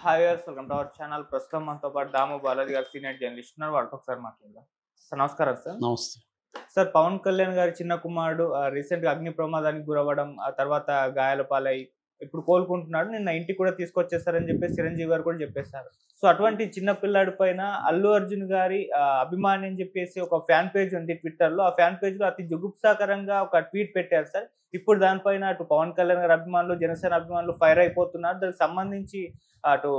Hi viewers, welcome to our channel. ప్రస్తుతం మనతో పాటు దాము బాలాజీ గారు సీనియర్ జర్నలిస్ట్ ఉన్నారు. వాళ్ళతో ఒకసారి మాట్లాడదాం. సార్ నమస్కారం సార్. నమస్తే. సార్, పవన్ కళ్యాణ్ గారి చిన్న కుమారుడు రీసెంట్‌గా అగ్ని ప్రమాదానికి గురవ్వడం, ఆ తర్వాత గాయాల పాలై ఇప్పుడు కోలుకుంటున్నాడు. నిన్న ఇంటికి కూడా తీసుకొచ్చేసారని చెప్పేసి చిరంజీవి గారు కూడా చెప్పేసారు. సో అటువంటి చిన్న పిల్లాడి పైన అల్లు అర్జున్ గారి అభిమాని అని చెప్పేసి ఒక ఫ్యాన్ పేజ్ ఉంది ట్విట్టర్‌లో. ఆ ఫ్యాన్ పేజ్‌లో అతి జుగుప్సాకరంగా ఒక ట్వీట్ పెట్టారు సార్. ఇప్పుడు దానిపైన అటు పవన్ కళ్యాణ్ గారి అభిమానులు, జనసేన అభిమానులు ఫైర్ అయిపోతున్నారు. దానికి సంబంధించి అటు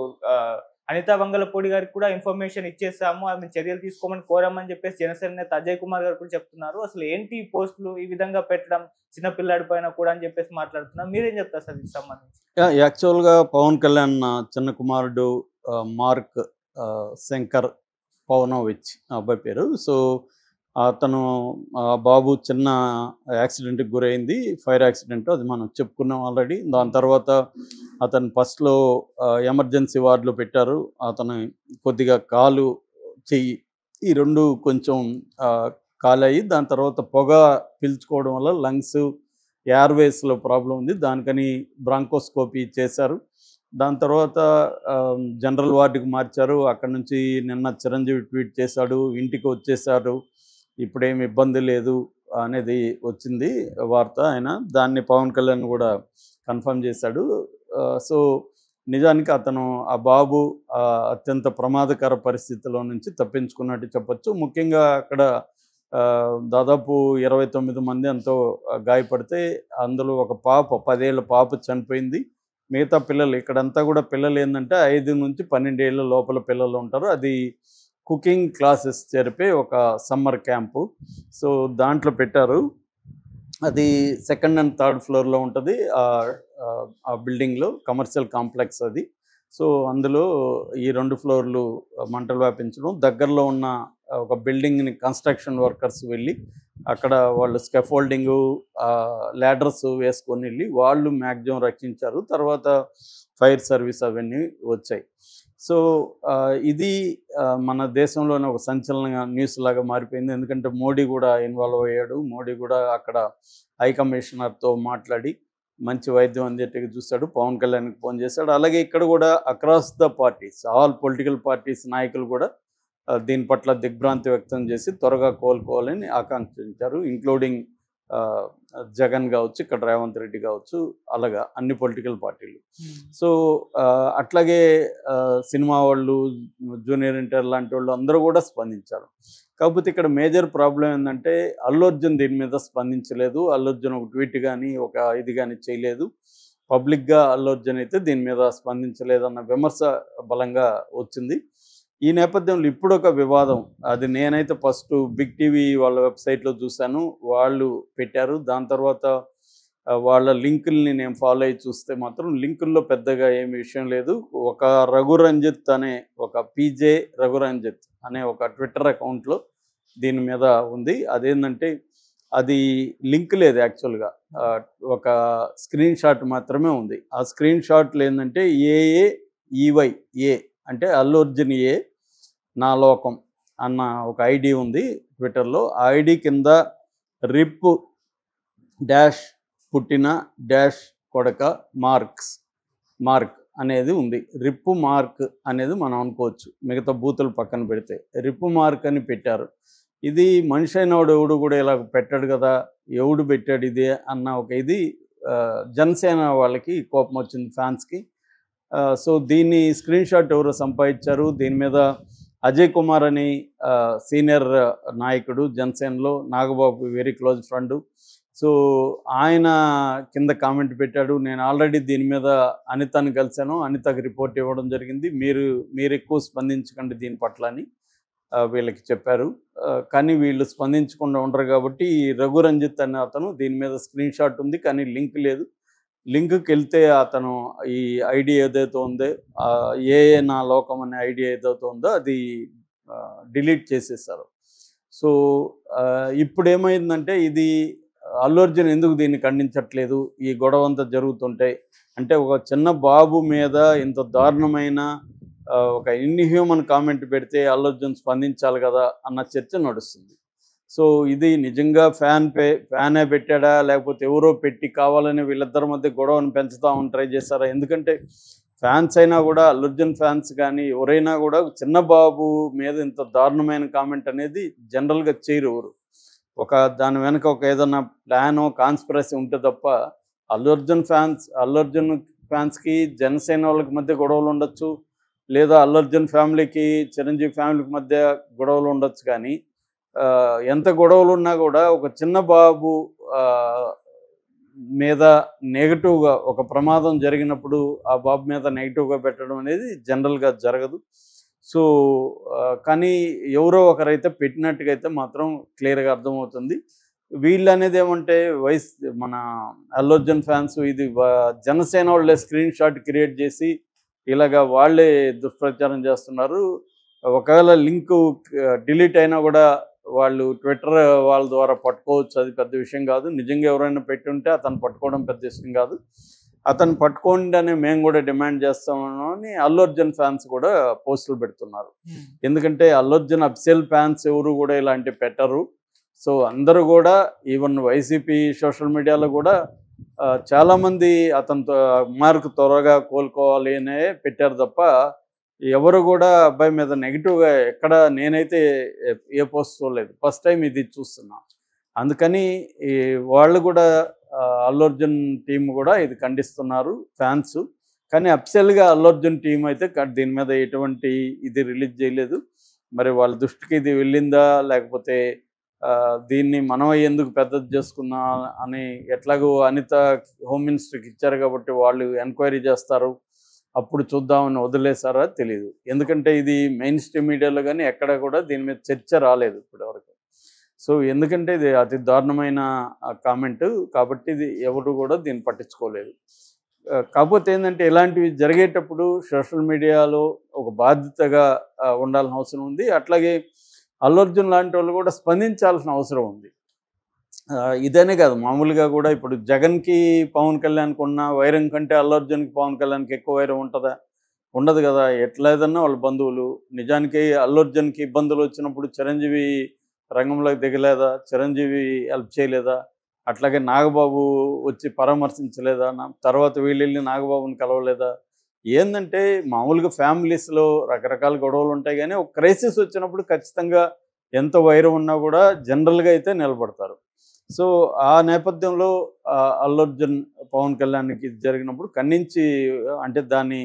అనితా వంగలపూడి గారికి కూడా ఇన్ఫర్మేషన్ ఇచ్చేసాము, ఆమె చర్యలు తీసుకోమని కోరామని చెప్పేసి జనసేన నేత అజయ్ కుమార్ గారు కూడా చెప్తున్నారు. అసలు ఏంటి ఈ పోస్టులు ఈ విధంగా పెట్టడం చిన్న పిల్లాడి పైన కూడా అని చెప్పేసి మాట్లాడుతున్నారు. మీరేం చెప్తారు సార్ దీనికి సంబంధించి? యాక్చువల్‌గా పవన్ కళ్యాణ్ చిన్న కుమారుడు మార్క్ శంకర్ పవనోవిచ్ ఆ అబ్బాయి పేరు. సో, అతను బాబు చిన్న యాక్సిడెంట్‌కి గురైంది. Fire accident. అది మనం చెప్పుకున్నాం ఆల్రెడీ. దాని తర్వాత అతను ఫస్ట్‌లో ఎమర్జెన్సీ వార్డ్‌లో పెట్టారు. అతను కొద్దిగా కాలు, చెయ్యి ఈ 2 కొంచెం కాలాయి. దాని తర్వాత పొగ పీల్చుకోవడం వల్ల లంగ్స్, ఎయిర్వేస్‌లో ప్రాబ్లం ఉంది. దానికని బ్రాంకోస్కోపీ చేశారు. దాని తర్వాత జనరల్ వార్డుకి మార్చారు. అక్కడి నుంచి నిన్న చిరంజీవి ట్వీట్ చేశాడు, ఇంటికి వచ్చేసారు, ఇప్పుడేమి ఇబ్బంది లేదు అనేది వచ్చింది వార్త. ఆయన దాన్ని పవన్ కళ్యాణ్ కూడా కన్ఫర్మ్ చేశాడు. సో నిజానికి అతను ఆ బాబు అత్యంత ప్రమాదకర పరిస్థితిలో నుంచి తప్పించుకున్నట్టు చెప్పొచ్చు. ముఖ్యంగా అక్కడ దాదాపు 29 మంది ఎంతో గాయపడితే అందులో ఒక పాప, 10 ఏళ్ల పాప చనిపోయింది. మిగతా పిల్లలు ఇక్కడంతా కూడా పిల్లలు ఏంటంటే 5 నుంచి 12 ఏళ్ల లోపల పిల్లలు ఉంటారు. అది కుకింగ్ క్లాసెస్ జరిపే ఒక సమ్మర్ క్యాంపు. సో దాంట్లో పెట్టారు. అది సెకండ్ అండ్ థర్డ్ ఫ్లోర్లో ఉంటుంది. ఆ బిల్డింగ్లో కమర్షియల్ కాంప్లెక్స్ అది. సో అందులో ఈ 2 ఫ్లోర్లు మంటలు వ్యాపించడం, దగ్గరలో ఉన్న ఒక బిల్డింగ్ని కన్స్ట్రక్షన్ వర్కర్స్ వెళ్ళి అక్కడ వాళ్ళు స్కాఫోల్డింగు, ల్యాడర్స్ వేసుకొని వెళ్ళి వాళ్ళు మ్యాక్సిమం రక్షించారు. తర్వాత ఫైర్ సర్వీస్ అవన్నీ వచ్చాయి. సో ఇది మన దేశంలోనే ఒక సంచలన న్యూస్ లాగా మారిపోయింది. ఎందుకంటే మోడీ కూడా ఇన్వాల్వ్ అయ్యాడు. మోడీ కూడా అక్కడ హై కమిషనర్తో మాట్లాడి మంచి వైద్యం అందేట్టుగా చూశాడు. పవన్ కళ్యాణ్కి ఫోన్ చేశాడు. అలాగే ఇక్కడ కూడా across the parties, all political parties నాయకులు కూడా దీని పట్ల దిగ్భ్రాంతి వ్యక్తం చేసి త్వరగా కోలుకోవాలని ఆకాంక్షించారు. ఇంక్లూడింగ్ జగన్ కావచ్చు, ఇక్కడ రేవంత్ రెడ్డి కావచ్చు, అలాగా అన్ని పొలిటికల్ పార్టీలు. సో అట్లాగే సినిమా వాళ్ళు, జూనియర్ ఎన్టీఆర్ లాంటి వాళ్ళు అందరూ కూడా స్పందించారు. కాకపోతే ఇక్కడ మేజర్ ప్రాబ్లం ఏంటంటే అల్లు అర్జున్ దీని మీద స్పందించలేదు. అల్లు అర్జున్ ఒక ట్వీట్ కానీ ఒక ఇది కానీ చేయలేదు. పబ్లిక్గా అల్లు అర్జున్ అయితే దీని మీద స్పందించలేదన్న విమర్శ బలంగా వచ్చింది. ఈ నేపథ్యంలో ఇప్పుడు ఒక వివాదం, అది నేనైతే ఫస్ట్ బిగ్ టీవీ వాళ్ళ వెబ్సైట్లో చూశాను, వాళ్ళు పెట్టారు. దాని తర్వాత వాళ్ళ లింకుల్ని నేను ఫాలో అయ్యి చూస్తే మాత్రం లింకుల్లో పెద్దగా ఏమి విషయం లేదు. ఒక రఘురంజిత్ అనే ఒక పీజే రఘురంజిత్ అనే ఒక ట్విట్టర్ అకౌంట్లో దీని మీద ఉంది. అదేంటంటే అది లింక్ లేదు యాక్చువల్గా, ఒక స్క్రీన్ షాట్ మాత్రమే ఉంది. ఆ స్క్రీన్ షాట్లు ఏంటంటే ఏఏఈవై ఏ అంటే అల్లు అర్జున్ ఏ నా లోకం అన్న ఒక ఐడి ఉంది ట్విట్టర్లో. ఆ ఐడి కింద రిప్ డాష్ పుట్టిన డాష్ కొడక మార్క్ అనేది ఉంది. రిప్పు మార్క్ అనేది మనం అనుకోవచ్చు, మిగతా బూతులు పక్కన పెడితే రిప్పు మార్క్ అని పెట్టారు. ఇది మనిషి అయినవాడు ఎవడు కూడా ఇలా పెట్టాడు కదా, ఎవడు పెట్టాడు ఇది అన్న ఒక ఇది జనసేన వాళ్ళకి కోపం వచ్చింది, ఫ్యాన్స్కి. సో దీన్ని స్క్రీన్ షాట్ ఎవరో సంపాదించారు. దీని మీద అజయ్ కుమార్ అని సీనియర్ నాయకుడు జనసేనలో, Nagababu very close friend. So ఆయన కింద కామెంట్ పెట్టాడు, నేను ఆల్రెడీ దీని మీద అనితని కలిశాను, అనితకి రిపోర్ట్ ఇవ్వడం జరిగింది, మీరు ఎక్కువ స్పందించకండి దీని పట్ల అని వీళ్ళకి చెప్పారు. కానీ వీళ్ళు స్పందించకుండా ఉండరు కాబట్టి రఘురంజిత్ అనే అతను దీని మీద స్క్రీన్ షాట్ ఉంది కానీ లింక్ లేదు. లింక్కి వెళ్తే అతను ఈ ఐడి ఏదైతే ఉందో, ఏఏ నా లోకం అనే ఐడి ఏదైతే ఉందో అది డిలీట్ చేసేసారు. సో ఇప్పుడు ఏమైందంటే ఇది అల్లు అర్జున్ ఎందుకు దీన్ని ఖండించట్లేదు, ఈ గొడవ అంతా జరుగుతుంటే అంటే ఒక చిన్న బాబు మీద ఇంత దారుణమైన ఒక ఇన్హ్యూమన్ కామెంట్ పెడితే అల్లు అర్జున్ స్పందించాలి కదా అన్న చర్చ నడుస్తుంది. సో ఇది నిజంగా ఫ్యానే పెట్టాడా లేకపోతే ఎవరో పెట్టి కావాలని వీళ్ళిద్దరి మధ్య గొడవను పెంచుతామని ట్రై చేశారా? ఎందుకంటే ఫ్యాన్స్ అయినా కూడా, అల్లు అర్జున్ ఫ్యాన్స్ కానీ ఎవరైనా కూడా చిన్న బాబు మీద ఇంత దారుణమైన కామెంట్ అనేది జనరల్గా చేయరు ఎవరు. దాని వెనక ఏదైనా ప్లానో కాన్స్పిరసీ ఉంటే తప్ప అల్లు అర్జున్ ఫ్యాన్స్కి జనసేన వాళ్ళకి మధ్య గొడవలు ఉండొచ్చు, లేదా అల్లు అర్జున్ ఫ్యామిలీకి చిరంజీవి ఫ్యామిలీకి మధ్య గొడవలు ఉండొచ్చు. కానీ ఎంత గొడవలు ఉన్నా కూడా ఒక చిన్న బాబు మీద నెగటివ్గా ఒక ప్రమాదం జరిగినప్పుడు ఆ బాబు మీద నెగిటివ్గా పెట్టడం అనేది జనరల్గా జరగదు. సో కానీ ఎవరో ఒకరైతే పెట్టినట్టుగా అయితే మాత్రం క్లియర్గా అర్థమవుతుంది. వీళ్ళు అనేది ఏమంటే మన అల్లు అర్జున్ ఫ్యాన్స్ ఇది జనసేన వాళ్ళే స్క్రీన్ షాట్ క్రియేట్ చేసి ఇలాగా వాళ్ళే దుష్ప్రచారం చేస్తున్నారు. ఒకవేళ లింకు డిలీట్ అయినా కూడా వాళ్ళు ట్విట్టర్ వాళ్ళ ద్వారా పట్టుకోవచ్చు, అది పెద్ద విషయం కాదు. నిజంగా ఎవరైనా పెట్టుంటే అతను పట్టుకోవడం పెద్ద విషయం కాదు. అతను పట్టుకోండి అని మేము కూడా డిమాండ్ చేస్తామని అని అల్లు అర్జున్ ఫ్యాన్స్ కూడా పోస్టులు పెడుతున్నారు. ఎందుకంటే అల్లు అర్జున్ అఫిషియల్ ఫ్యాన్స్ ఎవరు కూడా ఇలాంటివి పెట్టరు. సో అందరూ కూడా ఈవెన్ వైసీపీ సోషల్ మీడియాలో కూడా చాలామంది అతనితో మార్కు త్వరగా కోలుకోవాలి అనే పెట్టారు తప్ప ఎవరు కూడా అబ్బాయి మీద నెగిటివ్గా ఎక్కడ నేనైతే ఏ పోస్ట్ చూడలేదు. ఫస్ట్ టైం ఇది చూస్తున్నా. అందుకని వాళ్ళు కూడా అల్లు అర్జున్ టీం కూడా ఇది ఖండిస్తున్నారు ఫ్యాన్స్. కానీ అఫిషియల్గా అల్లు అర్జున్ టీం అయితే దీని మీద ఎటువంటి ఇది రిలీజ్ చేయలేదు. మరి వాళ్ళ దృష్టికి ఇది వెళ్ళిందా, లేకపోతే దీన్ని మనం ఎందుకు పెద్దది చేసుకుందాం అని ఎట్లాగో అనిత హోమ్ మినిస్టర్కి ఇచ్చారు కాబట్టి వాళ్ళు ఎంక్వైరీ చేస్తారు, అప్పుడు చూద్దామని వదిలేసారా తెలియదు. ఎందుకంటే ఇది మెయిన్ స్ట్రీమ్ మీడియాలో కానీ ఎక్కడ కూడా దీని మీద చర్చ రాలేదు ఇప్పటివరకు. సో ఎందుకంటే ఇది అతి దారుణమైన కామెంటు కాబట్టి ఇది ఎవరు కూడా దీన్ని పట్టించుకోలేదు. కాకపోతే ఏంటంటే ఇలాంటివి జరిగేటప్పుడు సోషల్ మీడియాలో ఒక బాధ్యతగా ఉండాల్సిన అవసరం ఉంది. అట్లాగే అల్లు అర్జున్ లాంటి వాళ్ళు కూడా స్పందించాల్సిన అవసరం ఉంది. ఇదనే కాదు, మామూలుగా కూడా ఇప్పుడు జగన్కి పవన్ కళ్యాణ్కి ఉన్న వైరం కంటే అల్లు అర్జున్కి పవన్ కళ్యాణ్కి ఎక్కువ వైరం ఉంటుందా? ఉండదు కదా. ఎట్లేదన్నా వాళ్ళ బంధువులు. నిజానికి అల్లు అర్జున్కి ఇబ్బందులు వచ్చినప్పుడు చిరంజీవి రంగంలోకి దిగలేదా? చిరంజీవి హెల్ప్ చేయలేదా? అట్లాగే నాగబాబు వచ్చి పరామర్శించలేదా? తర్వాత వీళ్ళు నాగబాబుని కలవలేదా? ఏంటంటే మామూలుగా ఫ్యామిలీస్లో రకరకాల గొడవలు ఉంటాయి, కానీ ఒక క్రైసిస్ వచ్చినప్పుడు ఖచ్చితంగా ఎంత వైరం ఉన్నా కూడా జనరల్గా అయితే నిలబడతారు. సో ఆ నేపథ్యంలో అల్లు అర్జున్ పవన్ కళ్యాణ్కి జరిగినప్పుడు ఖండించి, అంటే దాన్ని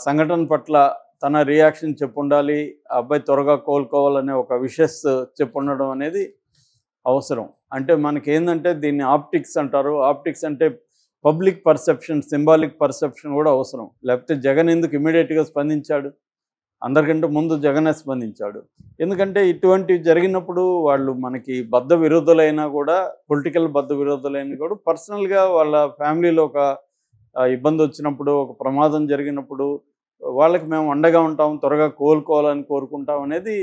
సంఘటన పట్ల తన రియాక్షన్ చెప్పుండాలి, ఆ అబ్బాయి త్వరగా కోలుకోవాలనే ఒక విషెస్ చెప్పుండడం అనేది అవసరం. అంటే మనకేందంటే దీన్ని ఆప్టిక్స్ అంటారు. ఆప్టిక్స్ అంటే పబ్లిక్ పర్సెప్షన్, సింబాలిక్ పర్సెప్షన్ కూడా అవసరం. లేకపోతే జగన్ ఎందుకు ఇమీడియట్గా స్పందించాడు? అందరికంటే ముందు జగనే స్పందించాడు. ఎందుకంటే ఇటువంటివి జరిగినప్పుడు వాళ్ళు మనకి బద్ధ విరోధులైనా కూడా, పొలిటికల్ బద్ధ విరోధులైనా కూడా పర్సనల్గా వాళ్ళ ఫ్యామిలీలో ఒక ఇబ్బంది వచ్చినప్పుడు, ఒక ప్రమాదం జరిగినప్పుడు వాళ్ళకి మేము అండగా ఉంటాం, త్వరగా కోలుకోవాలని కోరుకుంటాం అనేది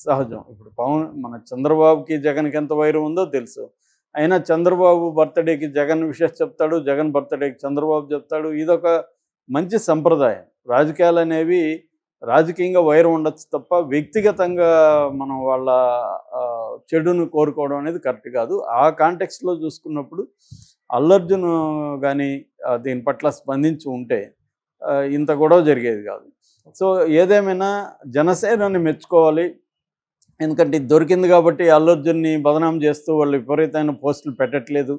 సహజం. ఇప్పుడు మన చంద్రబాబుకి జగన్కి ఎంత వైరం ఉందో తెలుసు. అయినా చంద్రబాబు బర్త్డేకి జగన్ విషెస్ చెప్తాడు, జగన్ బర్త్డేకి చంద్రబాబు చెప్తాడు. ఇదొక మంచి సంప్రదాయం. రాజకీయాలు అనేవి రాజకీయంగా వైరం ఉండొచ్చు తప్ప వ్యక్తిగతంగా మనం వాళ్ళ చెడును కోరుకోవడం అనేది కరెక్ట్ కాదు. ఆ కాంటెక్స్ట్లో చూసుకున్నప్పుడు అల్లు అర్జున్ కానీ దీని పట్ల స్పందించి ఉంటే ఇంత గొడవ జరిగేది కాదు. సో ఏదేమైనా జనసేనని మెచ్చుకోవాలి. ఎందుకంటే ఇది దొరికింది కాబట్టి అల్లు అర్జున్ని బదనాం చేస్తూ వాళ్ళు విపరీతమైన పోస్టులు పెట్టట్లేదు.